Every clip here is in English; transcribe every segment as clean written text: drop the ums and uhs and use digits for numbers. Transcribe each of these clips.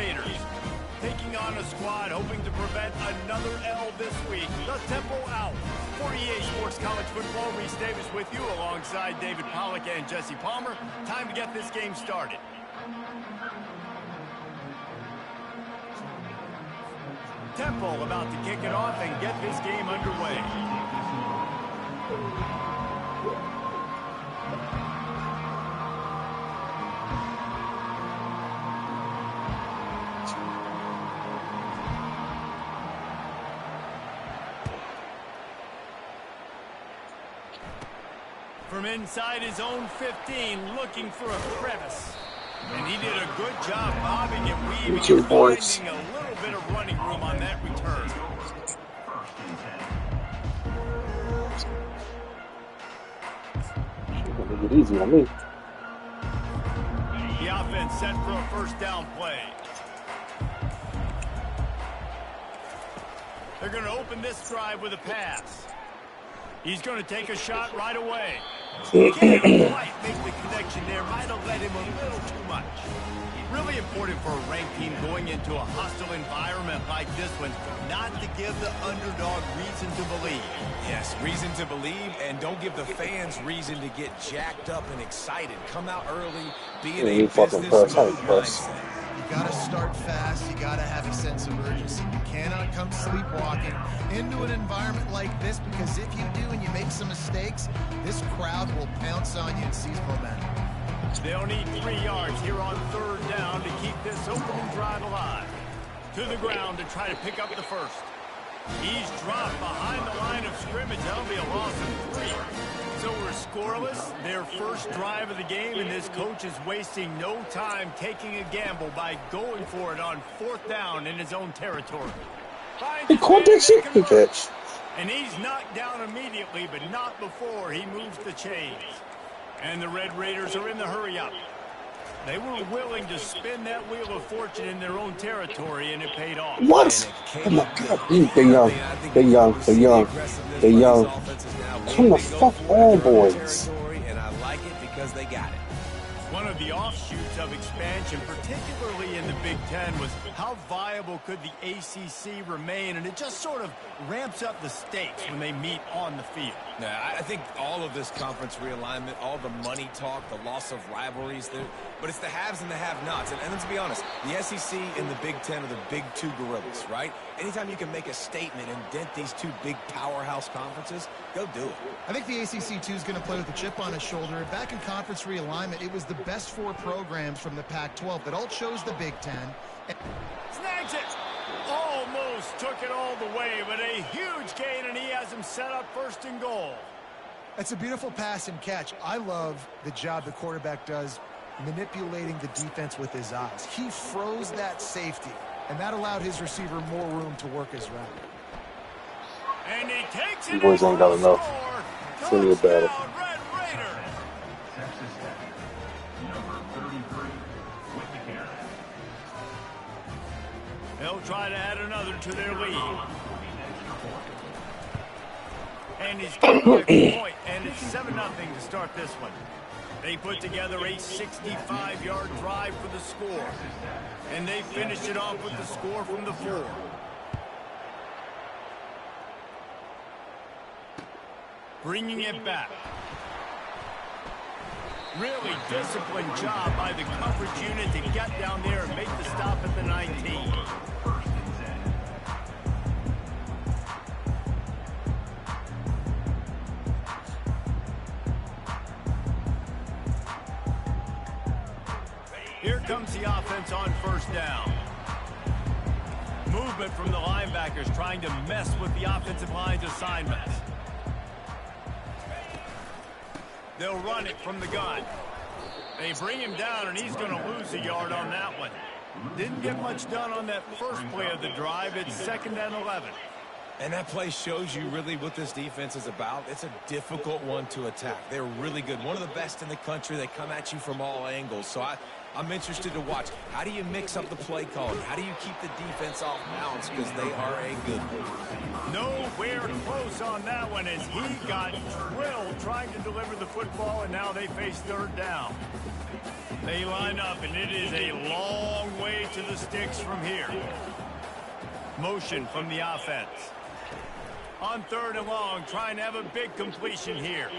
Raiders, taking on a squad hoping to prevent another L this week. The Temple out. For EA Sports College Football, Reese Davis with you alongside David Pollack and Jesse Palmer. Time to get this game started. Temple about to kick it off and get this game underway. From inside his own 15, looking for a crevice. And he did a good job bobbing and weaving and finding a little bit of running room on that return. Make it easy on me. The offense set for a first down play. They're going to open this drive with a pass. He's going to take a shot right away. Can't quite make the connection there. Might have led him a little too much. Really important for a ranked team going into a hostile environment like this one, not to give the underdog reason to believe. Yes, reason to believe, and don't give the fans reason to get jacked up and excited. Come out early, be in a business mindset. You got to start fast. You got to have a sense of urgency. You cannot come sleepwalking into an environment like this, because if you do and you make some mistakes, this crowd will pounce on you and seize momentum. They'll need 3 yards here on third down to keep this opening drive alive. To the ground to try to pick up the first. He's dropped behind the line of scrimmage. That'll be a loss of 3. So we're scoreless, their first drive of the game, and this coach is wasting no time taking a gamble by going for it on fourth down in his own territory. He caught that shit, catch. And he's knocked down immediately, but not before he moves the chains. And the Red Raiders are in the hurry-up. They were willing to spin that wheel of fortune in their own territory, and it paid off. What? Oh my God. They're young. They're young. They're young. They're young. Come the fuck on, boys. And I like it because they got it. One of the offshoots of expansion, particularly in the Big Ten, was how viable could the ACC remain, and it just sort of ramps up the stakes when they meet on the field. Yeah, I think all of this conference realignment, all the money talk, the loss of rivalries, but it's the haves and the have-nots. And let's be honest, the SEC and the Big Ten are the big two gorillas, right? Anytime you can make a statement and dent these two big powerhouse conferences, go do it. I think the ACC, too, is going to play with a chip on his shoulder. Back in conference realignment, it was the best 4 programs from the Pac-12 that all chose the Big Ten. Snags it! Almost took it all the way, but a huge gain, and he has him set up first and goal. That's a beautiful pass and catch. I love the job the quarterback does manipulating the defense with his eyes. He froze that safety, and that allowed his receiver more room to work his route. And he takes it. You boys ain't got enough. It's really bad. Red Raiders. They'll try to add another to their lead. And he's getting a point, and it's 7-0 to start this one. They put together a 65-yard drive for the score. And they finished it off with the score from the 4. Bringing it back. Really disciplined job by the coverage unit to get down there and make the stop at the 19. Here comes the offense on first down. Movement from the linebackers trying to mess with the offensive line's assignments. They'll run it from the gun. They bring him down, and he's going to lose a yard on that one. Didn't get much done on that first play of the drive. It's 2nd and 11. And that play shows you really what this defense is about. It's a difficult one to attack. They're really good. One of the best in the country. They come at you from all angles. So I'm interested to watch. How do you mix up the play calling? How do you keep the defense off balance? Because they are a good one. Nowhere close on that one as he got drilled trying to deliver the football, and now they face third down. They line up, and it is a long way to the the sticks from here. Motion from the offense. On 3rd and long, trying to have a big completion here.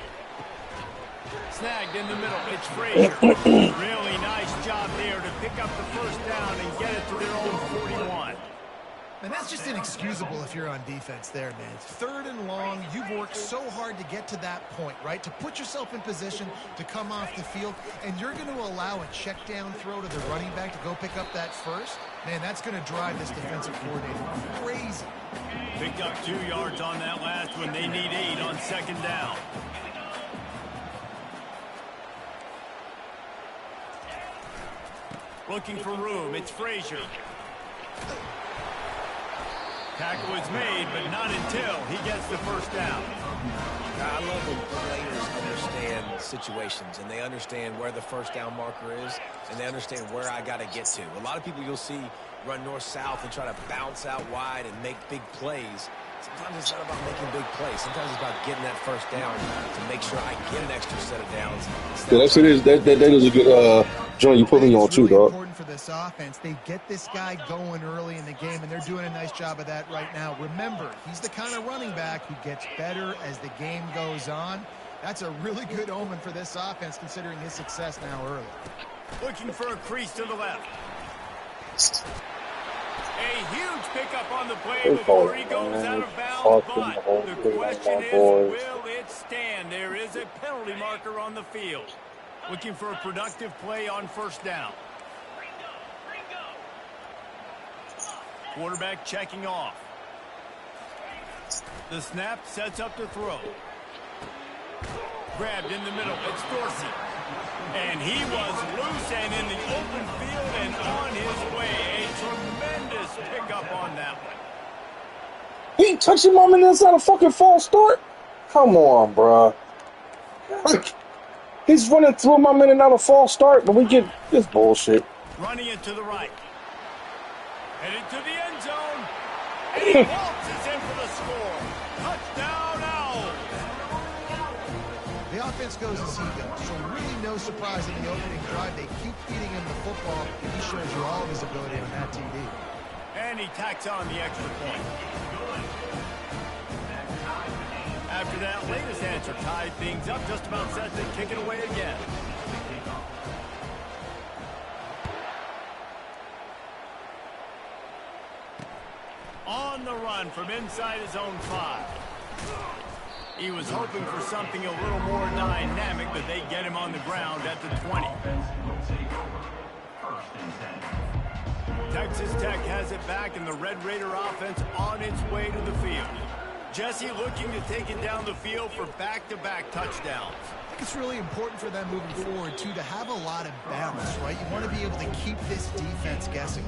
Snagged in the middle. It's Frazier. Really nice job there to pick up the first down and get it to their own 41. And that's just inexcusable if you're on defense there, man. 3rd and long, you've worked so hard to get to that point, right? To put yourself in position to come off the field, and you're going to allow a check down throw to the running back to go pick up that first? Man, that's going to drive this defensive coordinator crazy. Picked up 2 yards on that last one. They need 8 on 2nd down. Looking for room. It's Frazier. Tackle is made, but not until he gets the first down. I love when players understand situations, and they understand where the first down marker is, and they understand where I got to get to. A lot of people you'll see run north-south and try to bounce out wide and make big plays. Sometimes it's not about making big plays. Sometimes it's about getting that first down to make sure I get an extra set of downs. Yeah, that's it. That is a good joint you put me on too, dog. Important for this offense. They get this guy going early in the game, and they're doing a nice job of that right now. Remember, he's the kind of running back who gets better as the game goes on. That's a really good omen for this offense, considering his success now early. Looking for a crease to the left. A huge pickup on the play before he goes out of bounds, but the question is, will it stand? There is a penalty marker on the field. Looking for a productive play on first down. Quarterback checking off. The snap sets up to throw. Grabbed in the middle. It's Dorsey. And he was loose and in the open field and on his way. A tremendous pickup on that one. He touched him on the inside a fucking false start? Come on, bro. He's running through my man and not a false start, but we get this bullshit. Running it to the right. Headed to the end zone. And he waltzes in for the score. Touchdown, Owls. The offense goes as he goes, so really no surprise in the opening drive. They keep feeding him the football. He shows you all of his ability on that TD. And he tacks on the extra point. After that latest answer tied things up, just about set to kick it away again. On the run from inside his own 5. He was hoping for something a little more dynamic, but they get him on the ground at the 20. Texas Tech has it back, and the Red Raider offense on its way to the field. Jesse looking to take it down the field for back-to-back touchdowns. I think it's really important for them moving forward, too, to have a lot of balance, right? You want to be able to keep this defense guessing.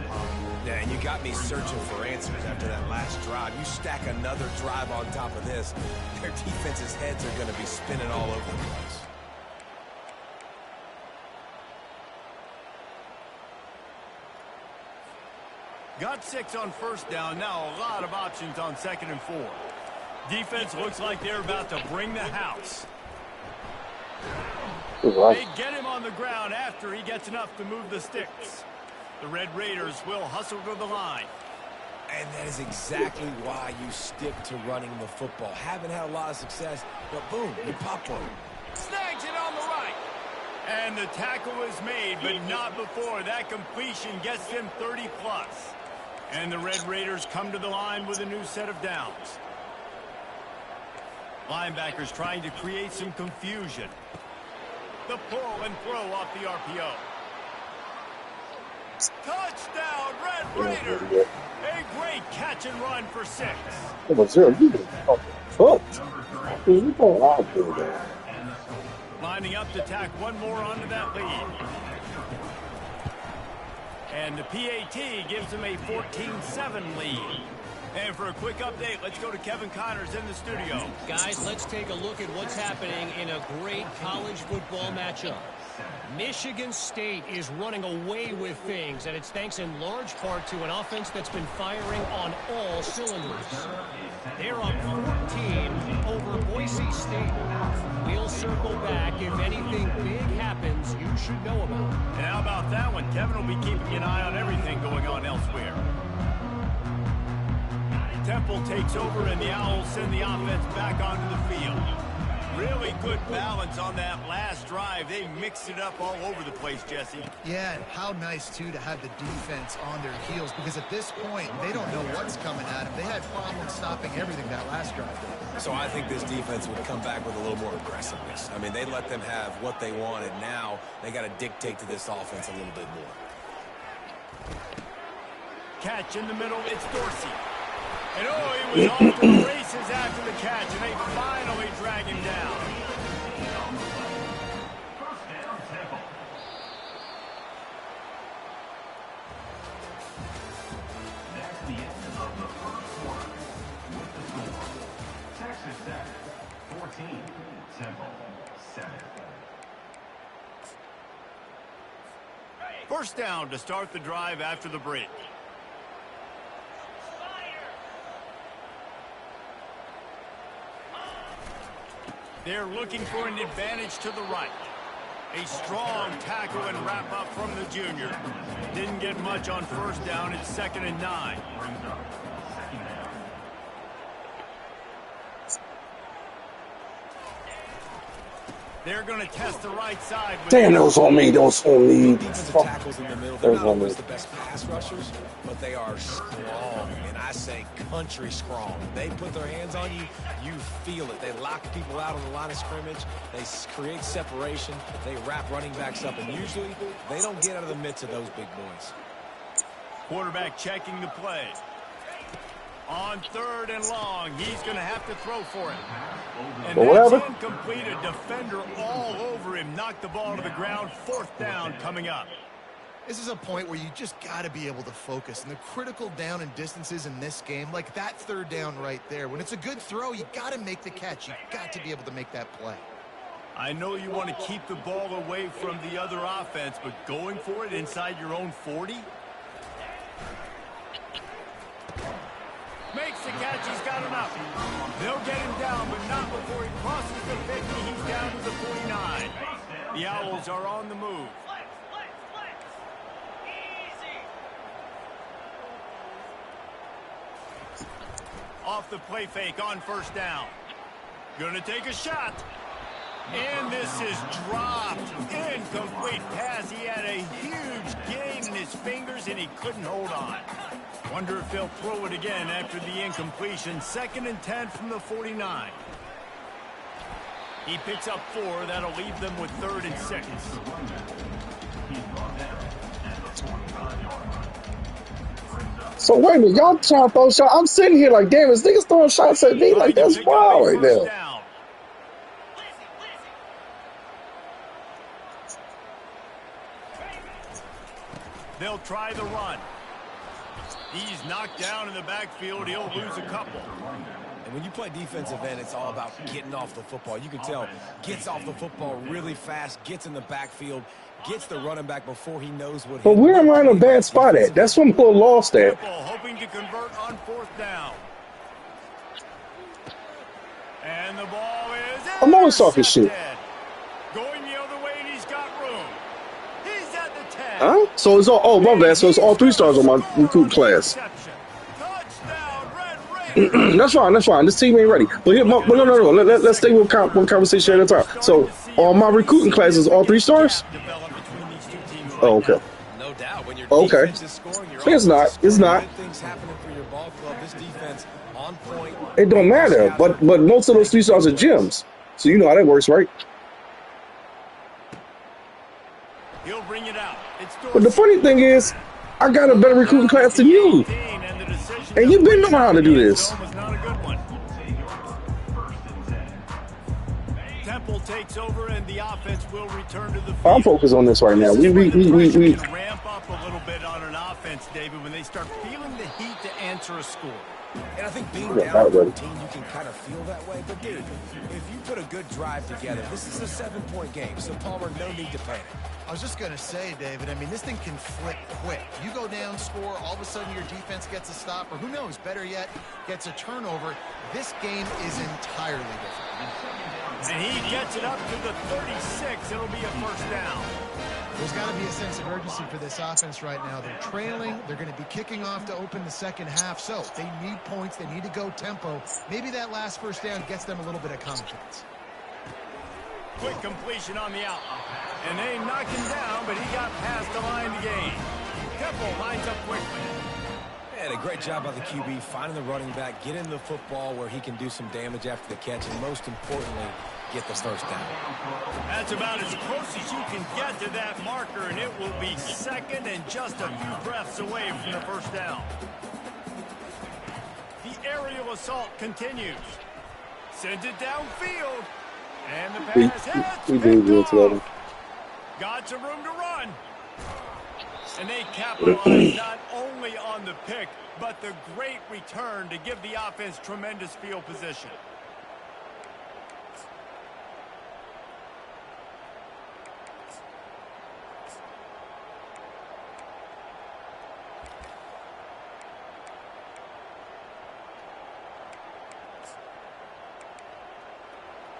Yeah, and you got me searching for answers after that last drive. You stack another drive on top of this, their defense's heads are going to be spinning all over the place. Got 6 on first down. Now a lot of options on 2nd and 4. Defense looks like they're about to bring the house. They get him on the ground after he gets enough to move the sticks. The Red Raiders will hustle to the line. And that is exactly why you stick to running the football. Haven't had a lot of success, but boom, you pop one. Snags it on the right. And the tackle is made, but not before. That completion gets them 30+. And the Red Raiders come to the line with a new set of downs. Linebackers trying to create some confusion. The pull and throw off the RPO. Touchdown, Red Raiders! A great catch and run for 6. Come on, Zero, you fucking cooked. You going out there, man. Lining up to tack one more onto that lead. And the PAT gives them a 14-7 lead. And for a quick update, let's go to Kevin Connors in the studio. Guys, let's take a look at what's happening in a great college football matchup. Michigan State is running away with things, and it's thanks in large part to an offense that's been firing on all cylinders. They're up 14 over Boise State. We'll circle back. If anything big happens, you should know about it. And how about that one? Kevin will be keeping an eye on everything going on elsewhere. Temple takes over, and the Owls send the offense back onto the field. Really good balance on that last drive. They mixed it up all over the place, Jesse. Yeah, and how nice, too, to have the defense on their heels, because at this point, they don't know what's coming at them. They had problems stopping everything that last drive. So I think this defense would come back with a little more aggressiveness. I mean, they let them have what they wanted. Now they got to dictate to this offense a little bit more. Catch in the middle, it's Dorsey. And oh, he was off to the races after the catch, and they finally drag him down. That's the end of the first quarter. With the score, TexasTech 14, Temple 7. First down to start the drive after the break. They're looking for an advantage to the right. A strong tackle and wrap up from the junior. Didn't get much on first down. It's 2nd and 9. They're going to test the right side. Damn, those on me. Those on me. Defensive tackles in the middle, they're not always the best pass rushers, but they are strong, and I say country strong. They put their hands on you, you feel it. They lock people out on the line of scrimmage. They create separation. They wrap running backs up, and usually they don't get out of the midst of those big boys. Quarterback checking the play. On 3rd and long, he's going to have to throw for it. And that's incomplete. A defender all over him. Knocked the ball to the ground. 4th down coming up. This is a point where you just got to be able to focus. And the critical down and distances in this game, like that 3rd down right there, when it's a good throw, you got to make the catch. You got to be able to make that play. I know you want to keep the ball away from the other offense, but going for it inside your own 40? Makes the catch. He's got enough. They'll get him down, but not before he crosses the 50. He's down to the 49. The Owls are on the move. Off the play fake on 1st down. Gonna take a shot. And this is dropped. Incomplete pass. He had a huge gain in his fingers, and he couldn't hold on. Wonder if they'll throw it again after the incompletion. 2nd and 10 from the 49. He picks up 4. That'll leave them with 3rd and 6. So wait a minute, y'all trying to throw shots. I'm sitting here like, damn, this nigga's throwing shots at me like that's wild right now. They'll try the run. He's knocked down in the backfield. He'll lose a couple. And when you play defensive end, it's all about getting off the football. You can tell, gets off the football really fast, gets in the backfield, gets the running back before he knows what. But where am I in a bad spot at? That's what I'm a little lost at. Hoping to convert on 4th down. And the ball is I'm always talking shit. Going the other way, and he's got room. He's at the 10. Huh? So it's all, oh, my bad. So it's all 3 stars on my recruit class. That's fine. That's fine. This team ain't ready. But, here, no. Let's stay with one conversation at a time. So, all my recruiting classes, all 3 stars? Oh, okay. No doubt. When your okay. Defense is scoring, It's not. It's not. Things happening for your ball club. This defense on point. It don't matter. But most of those 3 stars are gyms. So you know how that works, right? He'll bring it out. But the funny thing is, I got a better recruiting class than you. And you've been knowing how to do this. Temple takes over, and the offense will return to the field. I'm focused on this right now. We ramp up a little bit on an offense, David, when they start feeling the heat to answer a score. And I think being down 14, you can kind of feel that way. But, dude, if you put a good drive together, this is a 7-point game. So, Palmer, no need to panic. I was just going to say, David, I mean, this thing can flip quick. You go down, score, all of a sudden your defense gets a stop, or who knows, better yet, gets a turnover. This game is entirely different. And he gets it up to the 36. It'll be a 1st down. There's got to be a sense of urgency for this offense right now. They're trailing. They're going to be kicking off to open the second half. So they need points. They need to go tempo. Maybe that last first down gets them a little bit of confidence. Quick completion on the out. And they knocked him down, but he got past the line to gain. Temple lines up quickly. And a great job by the QB finding the running back, getting the football where he can do some damage after the catch, and most importantly, get the first down. That's about as close as you can get to that marker, and it will be second and just a few breaths away from the first down. The aerial assault continues. Sends it downfield. And the pass hits. Picked off. Got some room to run. And they capitalize not only on the pick, but the great return to give the offense tremendous field position.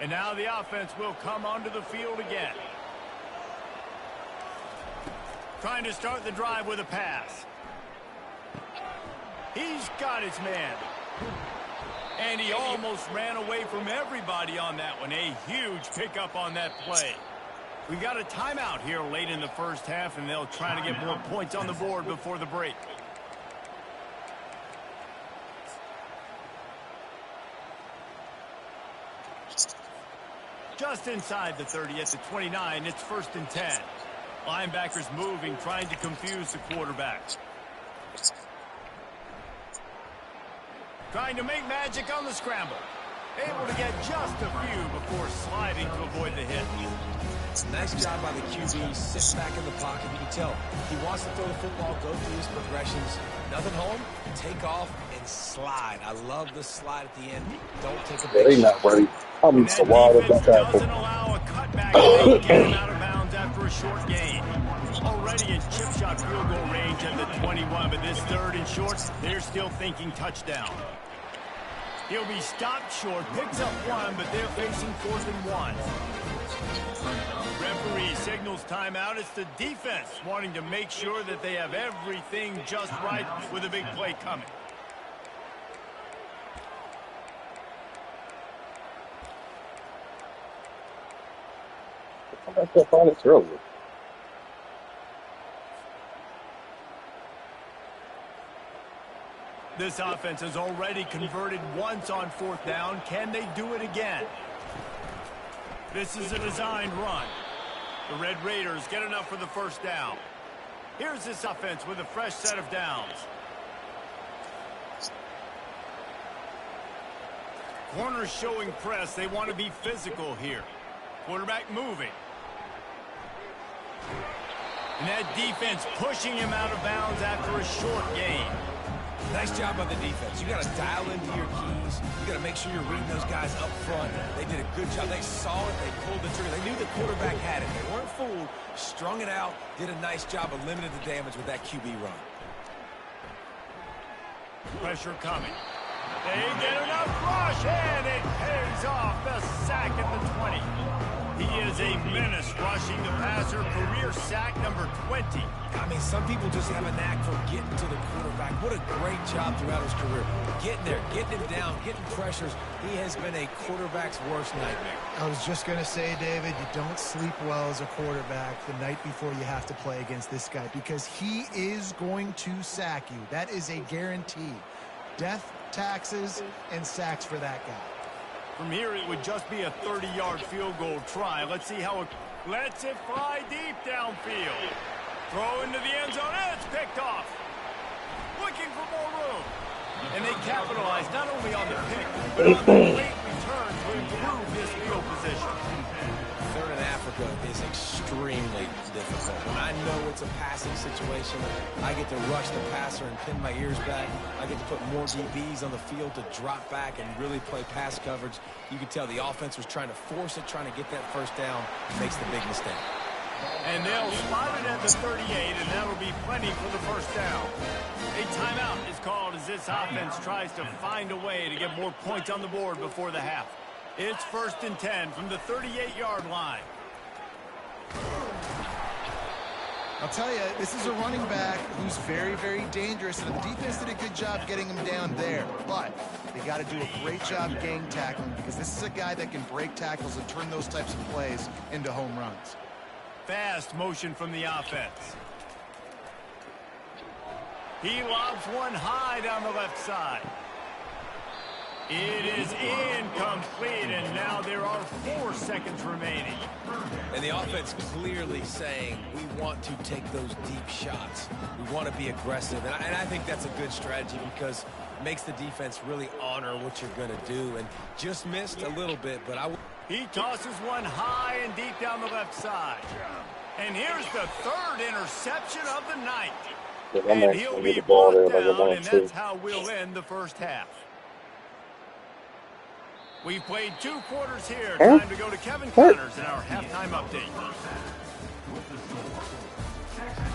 And now the offense will come onto the field again. Trying to start the drive with a pass. He's got his man. And he almost ran away from everybody on that one. A huge pickup on that play. We got a timeout here late in the first half, and they'll try to get more points on the board before the break. Just inside the 30 at the 29, it's 1st and 10. Linebackers moving, trying to confuse the quarterback. Trying to make magic on the scramble. Able to get just a few before sliding to avoid the hit. Nice job by the QB. Sit back in the pocket. You can tell he wants to throw the football, go through his progressions. Nothing home, take off, and slide. I love the slide at the end. Don't take a big They not ready. I'm so wild at that tackle. Doesn't allow a cutback and they get him out of bounds after a short gain. Already in chip shot field goal range at the 21, but this 3rd and short, they're still thinking touchdown. He'll be stopped short, picks up 1, but they're facing 4th and 1. Referee signals timeout. It's the defense wanting to make sure that they have everything just right with a big play coming. I got that on this earlier. This offense has already converted once on 4th down. Can they do it again? This is a designed run. The Red Raiders get enough for the first down. Here's this offense with a fresh set of downs. Corners showing press. They want to be physical here. Quarterback moving. And that defense pushing him out of bounds after a short gain. Nice job by the defense. You got to dial into your keys. You got to make sure you're reading those guys up front. They did a good job. They saw it. They pulled the trigger. They knew the quarterback had it. They weren't fooled. Strung it out. Did a nice job of limiting the damage with that QB run. Pressure coming. They get enough rush, and it pays off. The sack at the 20. He is a menace rushing the passer. Career sack number 20. I mean, some people just have a knack for getting to the quarterback. What a great job throughout his career. Getting there, getting him down, getting pressures. He has been a quarterback's worst nightmare. I was just going to say, David, you don't sleep well as a quarterback the night before you have to play against this guy because he is going to sack you. That is a guarantee. Death, taxes, and sacks for that guy. From here, it would just be a 30-yard field goal try. Let's see how it lets it fly deep downfield. Throw into the end zone. It's picked off. Looking for more room. And they capitalize not only on the pick, but on the late return to improve this field position. 3rd and Africa is extremely difficult. When I know it's a passing situation, I get to rush the passer and pin my ears back. I get to put more DBs on the field to drop back and really play pass coverage. You can tell the offense was trying to force it, trying to get that first down, makes the big mistake. And they'll spot it at the 38, and that'll be plenty for the first down. A timeout is called as this offense tries to find a way to get more points on the board before the half. It's 1st and 10 from the 38-yard line. I'll tell you, this is a running back who's very, very dangerous, and the defense did a good job getting him down there. But they got to do a great job gang tackling because this is a guy that can break tackles and turn those types of plays into home runs. Fast motion from the offense. He lobs one high down the left side. It is incomplete, and now there are 4 seconds remaining. And the offense clearly saying we want to take those deep shots. We want to be aggressive, and I think that's a good strategy because it makes the defense really honor what you're going to do. And just missed a little bit, but He tosses one high and deep down the left side. And here's the 3rd interception of the night. And he'll be brought down, and that's how we'll end the first half. We've played 2 quarters here. Time to go to Kevin Connors in our halftime update.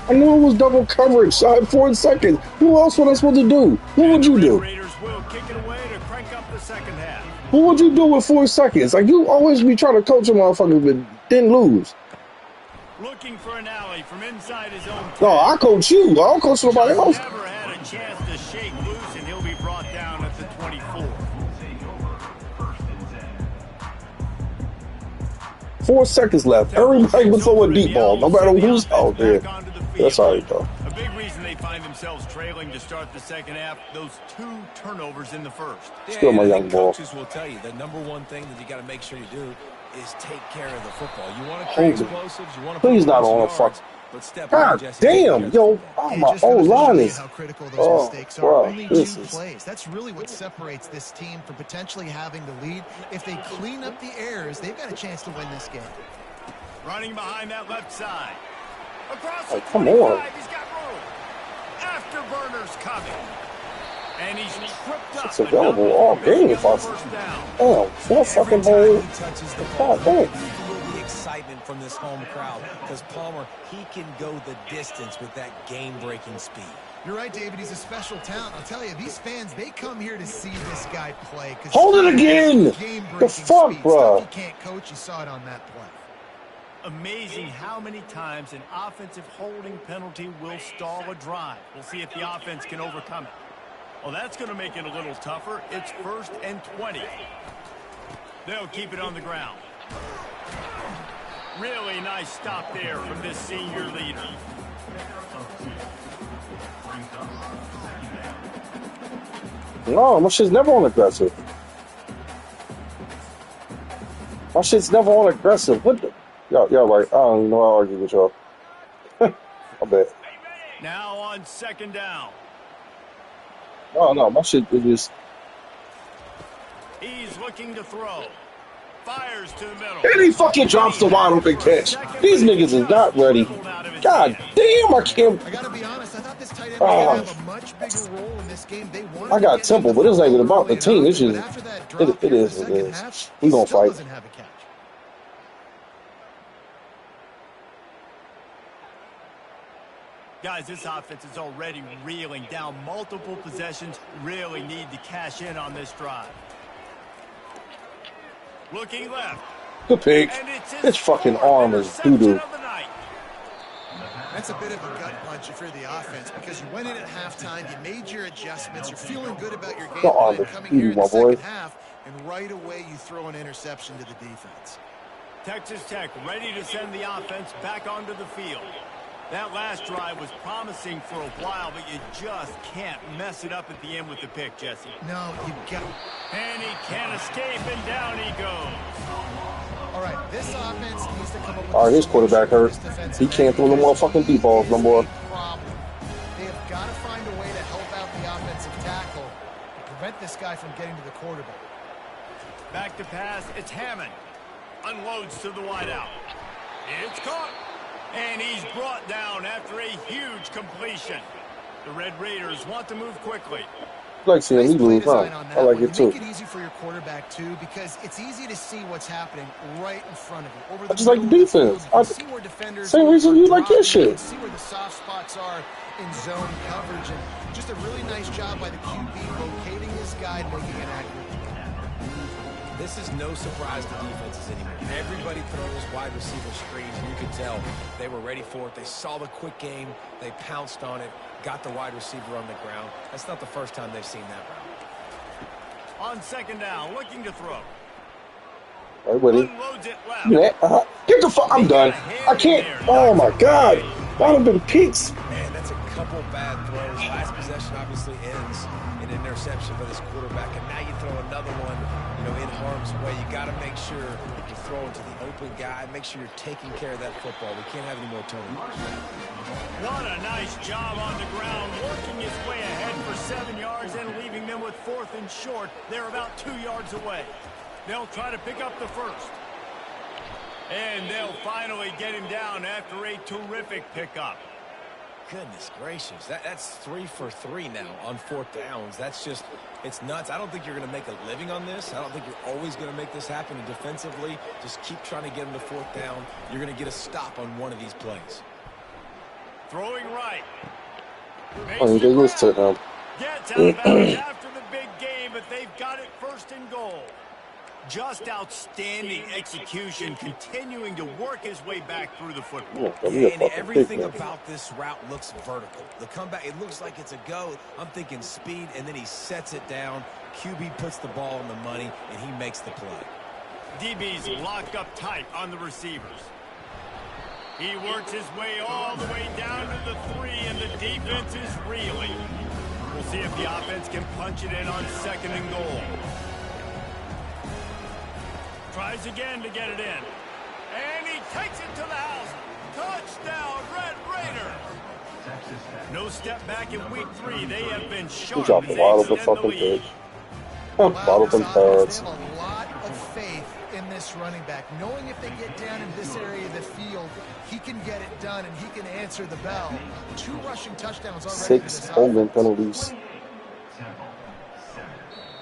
I knew it was double coverage. So I had 4 seconds. Who else was I supposed to do? What would you do? Raiders will kick it away to crank up the second half. What would you do with 4 seconds? Like, you always be trying to coach a motherfucker, but didn't lose. Looking for an alley from inside his own 10. No, I coach you. I don't coach nobody else. Never had a chance to shake loose, and he'll be brought down at the 24. 4 seconds left. Everybody was over a deep ball, no matter who's out there. That's all right, though. A big reason they find themselves trailing to start the second half, those 2 turnovers in the first. Still my young ball. Coaches will tell you the #1 thing that you got to make sure you do is take care of the football. You want to create explosives. You want to please not on a fuck. But step God damn, yo, oh, my old line is. How critical those Oh, mistakes are. bro, Only 2 this is. plays. That's really what separates this team from potentially having the lead. If they clean up the errors, they've got a chance to win this game. Running behind that left side. Across Oh, the come 25, on. he's got room. Afterburners coming. And he's tripped up. It's available all game if I. Damn, 4 fucking holes. God damn. The excitement from this home crowd because Palmer, he can go the distance with that game-breaking speed. You're right, David. He's a special talent. I'll tell you, these fans, they come here to see this guy play. Hold it again! The fuck, bro? He can't coach. You saw it on that play. Amazing how many times an offensive holding penalty will stall a drive. We'll see if the offense can overcome it. Well, that's going to make it a little tougher. It's 1st and 20. They'll keep it on the ground. Really nice stop there from this senior leader. No, my shit's never on aggressive. My shit's never on aggressive. What the? Y'all right. I don't even know how to argue with y'all. I bet. Now on 2nd down. No, my shit is just. He's looking to throw. Fires to the middle. And he fucking drops the wide open catch. These niggas is not ready. God damn, I can't. I gotta be honest, I thought this tight end would have a much bigger role in this game. They wanted I got Temple, but it's not even about the team. It's just. It is. We gonna fight. Guys, this offense is already reeling down multiple possessions. Really need to cash in on this drive. Looking left. Good pick. His fucking arm is doo-doo. That's a bit of a gut punch if you're the offense because you went in at halftime, you made your adjustments, you're feeling good about your game plan coming here in the second half, and right away you throw an interception to the defense. Texas Tech ready to send the offense back onto the field. That last drive was promising for a while, but you just can't mess it up at the end with the pick, Jesse. No, you got. And he can't escape, and down he goes. All right, this offense needs to come up with. All right, his quarterback hurt. He can't throw no motherfucking deep balls no more. They have got to find a way to help out the offensive tackle and prevent this guy from getting to the quarterback. Back to pass, it's Hammond. Unloads to the wideout. It's caught. And he's brought down after a huge completion. The Red Raiders want to move quickly. I like seeing me lose, huh? I like it too. Make it easy for your quarterback too, because it's easy to see what's happening right in front of you. I just like the defense. Same reason you like your shit. See where the soft spots are in zone coverage, and just a really nice job by the QB locating this guy and making an accurate. This is no surprise to defenses anymore. Everybody put on those wide receiver screens, and you could tell they were ready for it. They saw the quick game. They pounced on it, got the wide receiver on the ground. That's not the first time they've seen that route. On second down, looking to throw. Right with it. Unloads it left. Yeah, get the fuck. I'm done. I can't. Oh my god. Why have been picks? Man, that's a couple bad throws. Last possession obviously ends in an interception for this quarterback, and now you throw another one, in harm's way. You got to make sure you're throwing to the open guy. Make sure you're taking care of that football. We can't have any more turnovers. What a nice job on the ground, working his way ahead for 7 yards and leaving them with 4th and short. They're about 2 yards away. They'll try to pick up the first. And they'll finally get him down after a terrific pickup. Goodness gracious. That's 3 for 3 now on 4th downs. That's just, it's nuts. I don't think you're going to make a living on this. I don't think you're always going to make this happen. And defensively, just keep trying to get him to 4th down. You're going to get a stop on one of these plays. Throwing right. Oh, they was touchdown. Gets out of bounds after the big game, but they've got it 1st and goal. Just outstanding execution, continuing to work his way back through the football. Yeah, and everything about this route looks vertical. The comeback, it looks like it's a go. I'm thinking speed, and then he sets it down. QB puts the ball on the money, and he makes the play. DB's locked up tight on the receivers. He works his way all the way down to the 3, and the defense is reeling. We'll see if the offense can punch it in on 2nd and goal. Tries again to get it in. And he takes it to the house. Touchdown, Red Raider. No step back in week 3. They have been sharp. He dropped a lot of the fucking pitch. Bottom pads. They have a lot of faith in this running back, knowing if they get down in this area of the field, he can get it done and he can answer the bell. 2 rushing touchdowns already. 6 holding penalties.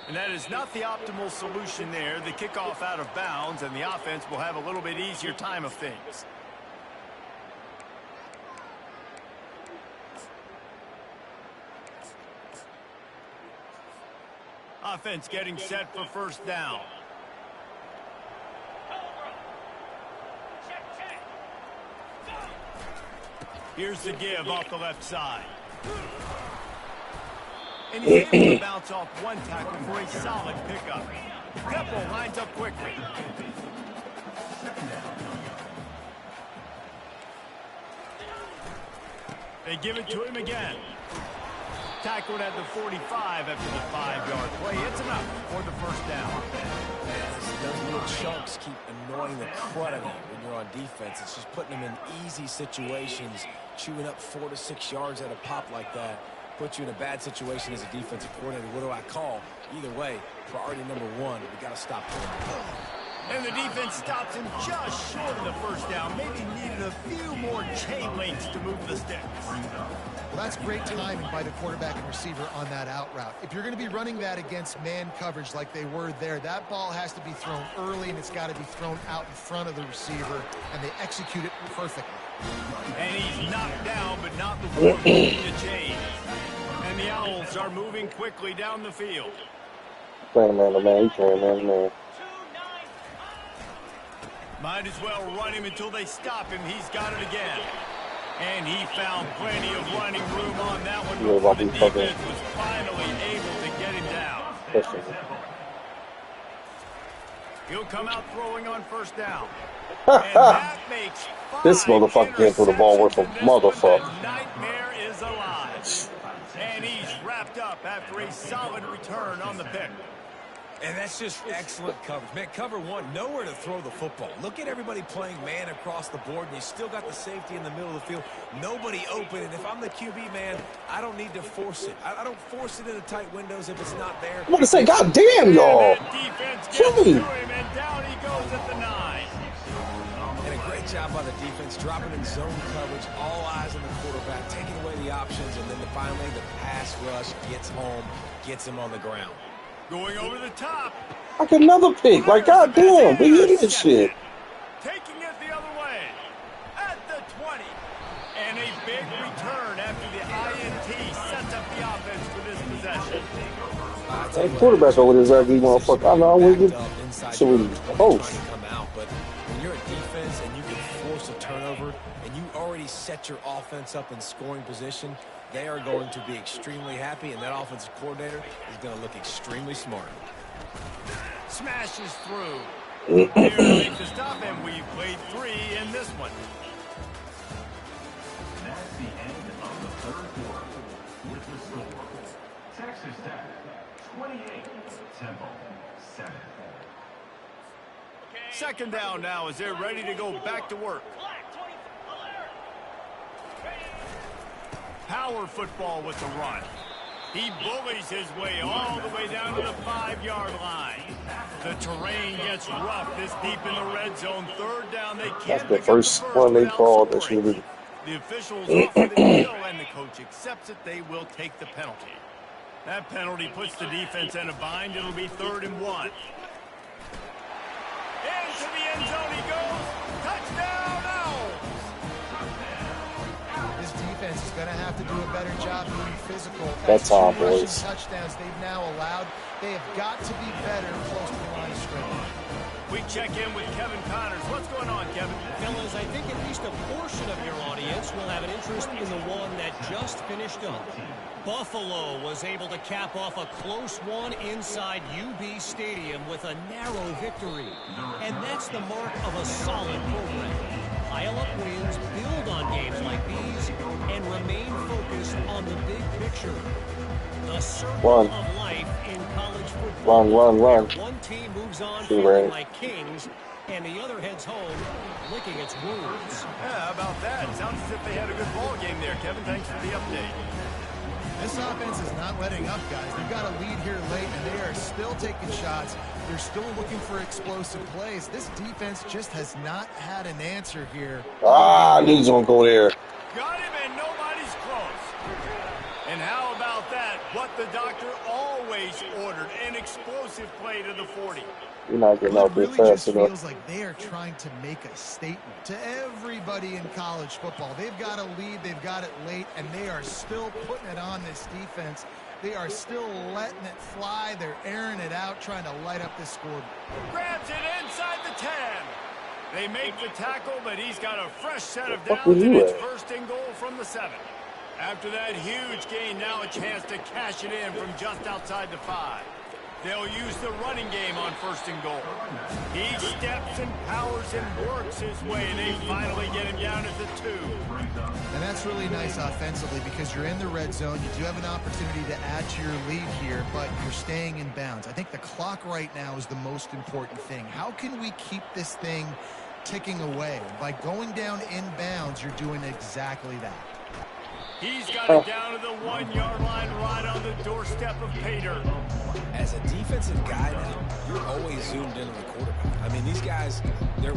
And that is not the optimal solution there. The kickoff out of bounds, and the offense will have a little bit easier time of things. Offense getting set for 1st down. Here's the give off the left side. And he's able to bounce off one tackle for a solid pickup. Temple lines up quickly. They give it to him again. Tackled at the 45 after the 5-yard play. It's enough for the 1st down. Those little chunks keep annoying the crud out of you when you're on defense. It's just putting them in easy situations, chewing up 4 to 6 yards at a pop like that. Put you in a bad situation as a defensive coordinator. What do I call? Either way, priority number 1, we got to stop them. And the defense stops him just short of the 1st down. Maybe needed a few more chain links to move the sticks. Well, that's great timing by the quarterback and receiver on that out route. If you're going to be running that against man coverage like they were there, that ball has to be thrown early and it's got to be thrown out in front of the receiver, and they execute it perfectly. And he's knocked down, but not before moving the chain. And the Owls are moving quickly down the field. Playing man to man, he's playing man to man. Might as well run him until they stop him. He's got it again. And he found plenty of running room on that one before the defense was finally able to get him down. He'll come out throwing on 1st down. And that makes This motherfucker can't throw the ball worth a motherfucker. The nightmare is alive. And he's wrapped up after a solid return on the pick. And that's just excellent coverage. Man, cover 1, nowhere to throw the football. Look at everybody playing man across the board, and you still got the safety in the middle of the field. Nobody open, and if I'm the QB, man, I don't need to force it. I don't force it into tight windows if it's not there. I'm going to say, God damn, y'all. Kill me. And down he goes at the 9. And a great job by the defense, dropping in zone coverage, all eyes on the quarterback, taking away the options, and then finally the pass rush gets home, gets him on the ground. Going over the top. Like another pick. Like, God damn, we hitting this shit. Taking it the other way. At the 20. And a big return after the INT sets up the offense for this possession. That quarterback over there is ugly motherfucker. I know I'm with you. outside So your we own 20 close. trying to come out. But when you're a defense and you can force a turnover and you already set your offense up in scoring position, they are going to be extremely happy, and that offensive coordinator is going to look extremely smart. Smashes through. Here to make the stop, and we've played 3 in this one. That's the end of the third quarter. With the score, Texas Tech 28, Temple 7. Second down now as they're ready to go back to work. Power football with the run. He bullies his way all the way down to the 5-yard line. The terrain gets rough this deep in the red zone. Third down, they can't. That's the first one they called. That should be. The officials offer the deal, and the coach accepts it. They will take the penalty. That penalty puts the defense in a bind. It'll be 3rd and 1. Into the end zone he goes. Touchdown, Owls! This defense is going to have to do a better job being physical. That's all, Two rushing boys. touchdowns they've now allowed. They have got to be better close to the line of scrimmage. We check in with Kevin Connors. What's going on, Kevin? Fellas, I think at least a portion of your audience will have an interest in the one that just finished up. Buffalo was able to cap off a close one inside UB Stadium with a narrow victory. And that's the mark of a solid program. Pile up wins, build on games like these, and remain focused on the big picture. The circle of life in college football. Run. One team moves on Too feeling right. like kings, and the other heads home licking its wounds. Yeah, how about that? Sounds as if they had a good ball game there, Kevin. Thanks for the update. This offense is not letting up, guys. They've got a lead here late, and they are still taking shots. They're still looking for explosive plays. This defense just has not had an answer here. I knew he was gonna go there. Got him, and nobody's close. And how about that? What the doctor always ordered, an explosive play to the 40. You're not getting Well, out it there really fast just enough. feels like they are trying to make a statement to everybody in college football. They've got a lead, they've got it late, and they are still putting it on this defense. They are still letting it fly. They're airing it out, trying to light up this scoreboard. Grabs it inside the 10. They make the tackle, but he's got a fresh set of Where the fuck downs, were and you it's at? 1st and goal from the 7. After that huge gain, now a chance to cash it in from just outside the 5. They'll use the running game on 1st and goal. He steps and powers and works his way, and they finally get him down at the 2. And that's really nice offensively because you're in the red zone. You do have an opportunity to add to your lead here, but you're staying in bounds. I think the clock right now is the most important thing. How can we keep this thing ticking away? By going down in bounds, you're doing exactly that. He's got it down to the 1-yard line right on the doorstep of pay dirt. As a defensive guy now, you're always zoomed in on the quarterback. I mean, these guys,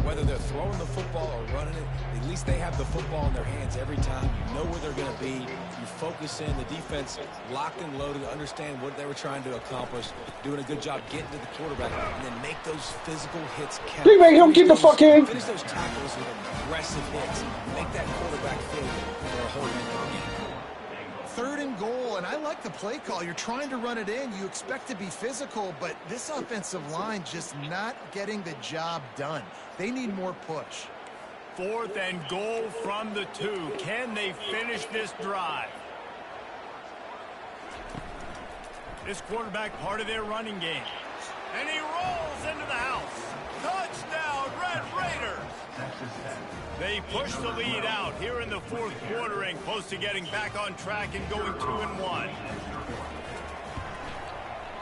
whether they're throwing the football or running it, at least they have the football in their hands every time. You know where they're going to be. You focus in. The defense locked and loaded, understand what they were trying to accomplish, doing a good job getting to the quarterback, and then make those physical hits count. Please make him get the fuck in. Finish those tackles with aggressive hits. Make that quarterback feel good for a whole minute game. 3rd and goal, and I like the play call. You're trying to run it in. You expect to be physical, but this offensive line just not getting the job done. They need more push. 4th and goal from the 2. Can they finish this drive? This quarterback part of their running game. And he rolls into the house. Touchdown, Red Raiders! They push the lead out here in the 4th quarter and close to getting back on track and going 2-1.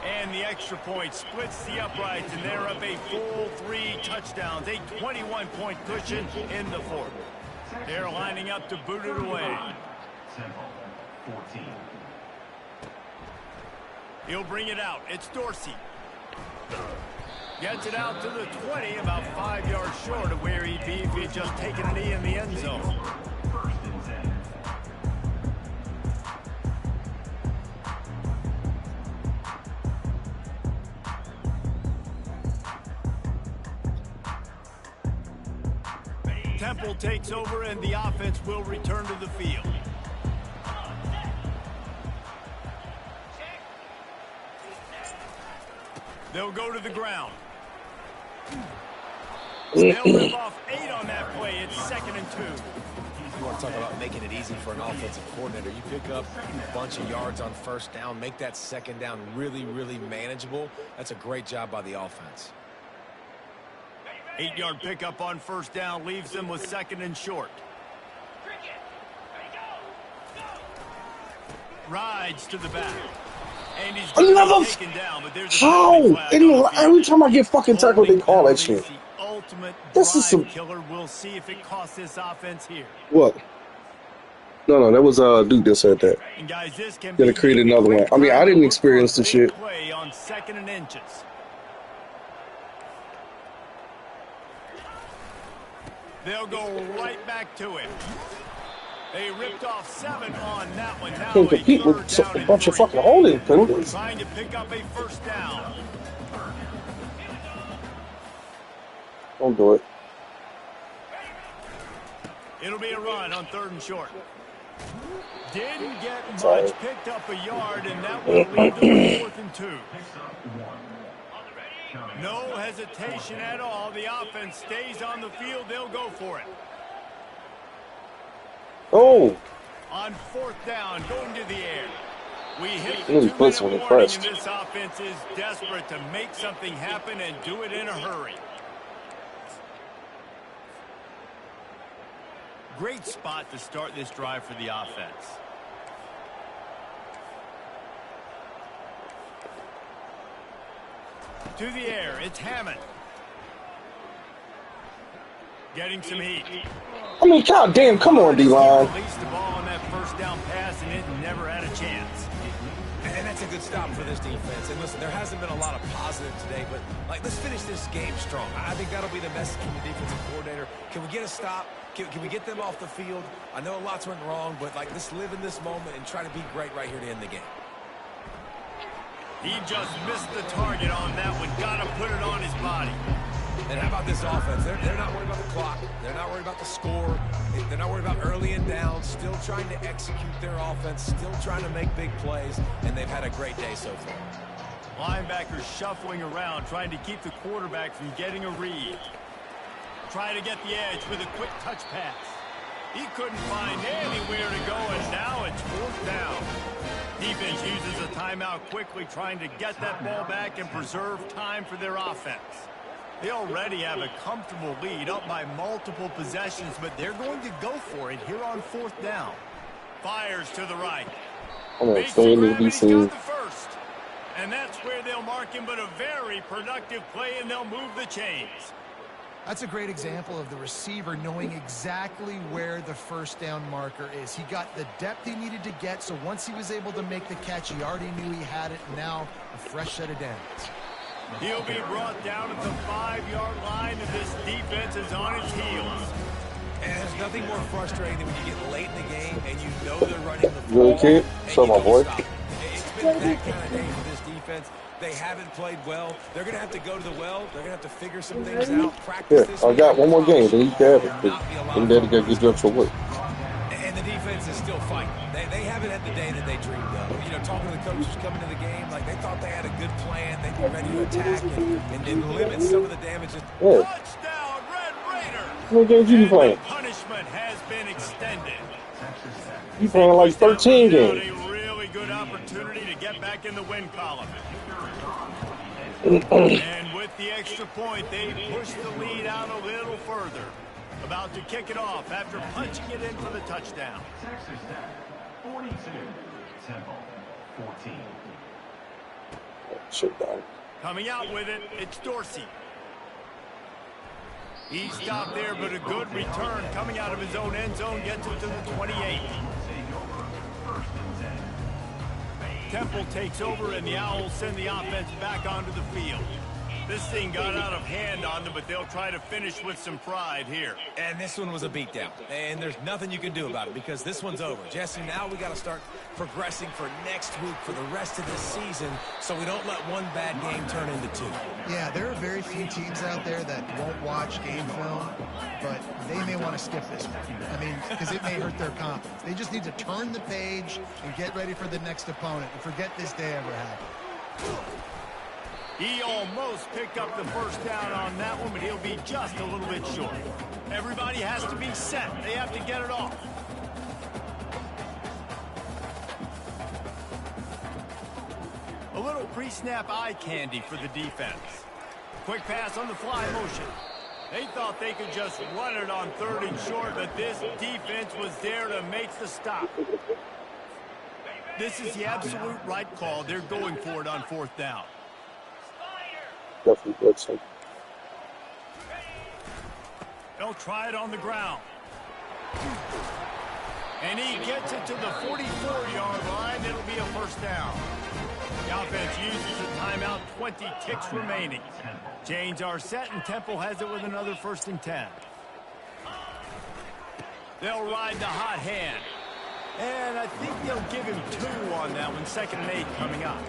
And the extra point splits the uprights, and they're up a full 3 touchdowns, a 21-point cushion in the 4th. They're lining up to boot it away. Temple 14. He'll bring it out. It's Dorsey. Gets it out to the 20, about 5 yards short of where he'd be if he had just taken a knee in the end zone. 1st and 10. Temple takes over, and the offense will return to the field. They'll go to the ground. They'll rip off 8 on that play. It's 2nd and 2. You want to talk about making it easy for an offensive coordinator. You pick up a bunch of yards on first down, make that second down really, really manageable. That's a great job by the offense. 8-yard pickup on first down leaves them with 2nd and short. Rides to the back. And he's Another taken down, but there's a how? flag on the field. Every time I get fucking tackled, they call that shit. The ultimate This is some killer. We'll see if it costs this offense here. what? No, that was Duke that said that. And guys, this can Gonna create another one. I mean, I didn't experience the shit. Play on 2nd and inches. They'll go right back to it. They ripped off 7 on that one. Now Can't compete with a bunch of fucking holding penalties. Trying to pick up a first down. Don't do it. It'll be a run on 3rd and short. Didn't get Sorry. much, picked up a yard, and that will lead them to 4th and 2. No hesitation at all. The offense stays on the field. They'll go for it. Oh, On 4th down, going to the air. We hit Really the puts 2-minute me warning, impressed. and this offense is desperate to make something happen and do it in a hurry. Great spot to start this drive for the offense. To the air, it's Hammond. Getting some heat. I mean, goddamn, come on, D-line. Released the ball on that first down pass, and it never had a chance. And that's a good stop for this defense. And listen, there hasn't been a lot of positive today, but let's finish this game strong. I think that'll be the message from the defensive coordinator. Can we get a stop? Can we get them off the field? I know lots went wrong, but let's live in this moment and try to be great right here to end the game. He just missed the target on that one. Got to put it on his body. And how about this offense? They're not worried about the clock. They're not worried about the score. They're not worried about early and down. Still trying to execute their offense. Still trying to make big plays. And they've had a great day so far. Linebackers shuffling around, trying to keep the quarterback from getting a read. Try to get the edge with a quick touch pass. He couldn't find anywhere to go, and now it's 4th down. Defense uses a timeout quickly, trying to get that ball back and preserve time for their offense. They already have a comfortable lead, up by multiple possessions, but they're going to go for it here on 4th down. Fires to the right. I'm gonna Makes stay the in grab, to and be he's got seen. the first. And that's where they'll mark him, but a very productive play, and they'll move the chains. That's a great example of the receiver knowing exactly where the first down marker is. He got the depth he needed to get, so once he was able to make the catch, he already knew he had it. Now, a fresh set of downs. He'll be brought down at the 5-yard line, and this defense is on its heels. And there's nothing more frustrating than when you get late in the game and you know they're running the You ball. okay? and So, you my don't boy. stop it. It's been that kind of day for this defense. They haven't played well. They're going to have to go to the well. They're going to have to figure some things out. Practice Yeah, this I week. got one more game, then you can have it. Not be allowed I'm there to go get you up for work. And the defense is still fighting. They haven't had the day that they dreamed of. You know, talking to the coaches coming to the game, they thought they had a good plan. They'd be ready to attack and limit some of the damage. Yeah. Touchdown, Red Raiders! How many games you be playing? Punishment has been extended. You playing like 13 That was games. a really good opportunity to get back in the win column. Mm-hmm. And with the extra point, they push the lead out a little further. About to kick it off after punching it in for the touchdown. TexasTech 42, Temple 14. Shit down. Coming out with it, it's Dorsey. He stopped there, but a good return coming out of his own end zone gets it to the 28. Temple takes over, and the Owls send the offense back onto the field. This thing got out of hand on them, but they'll try to finish with some pride here. And this one was a beatdown. And there's nothing you can do about it because this one's over. Jesse, now we got to start progressing for next week for the rest of this season so we don't let one bad game turn into 2. Yeah, there are very few teams out there that won't watch game film, but they may want to skip this one. I mean, because it may hurt their confidence. They just need to turn the page and get ready for the next opponent and forget this day ever happened. He almost picked up the first down on that one, but he'll be just a little bit short. Everybody has to be set. They have to get it off. A little pre-snap eye candy for the defense. Quick pass on the fly motion. They thought they could just run it on 3rd and short, but this defense was there to make the stop. This is the absolute right call. They're going for it on 4th down. Definitely blitzing. They'll try it on the ground. And he gets it to the 44-yard line. It'll be a first down. The offense uses a timeout, 20 ticks remaining. Chains are set, and Temple has it with another 1st and 10. They'll ride the hot hand. And I think they'll give him 2 on that one. 2nd and 8 coming up.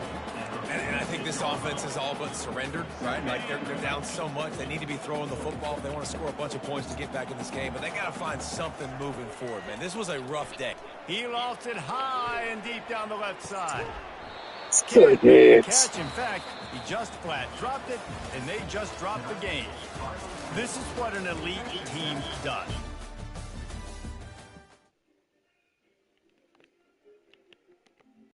And I think this offense is all but surrendered, right? Like they're down so much. They need to be throwing the football if they want to score a bunch of points to get back in this game. But they got to find something moving forward, man. This was a rough day. He lost it high and deep down the left side. Good hits. Catch. In fact, he just flat dropped it, and they just dropped the game. This is what an elite team does.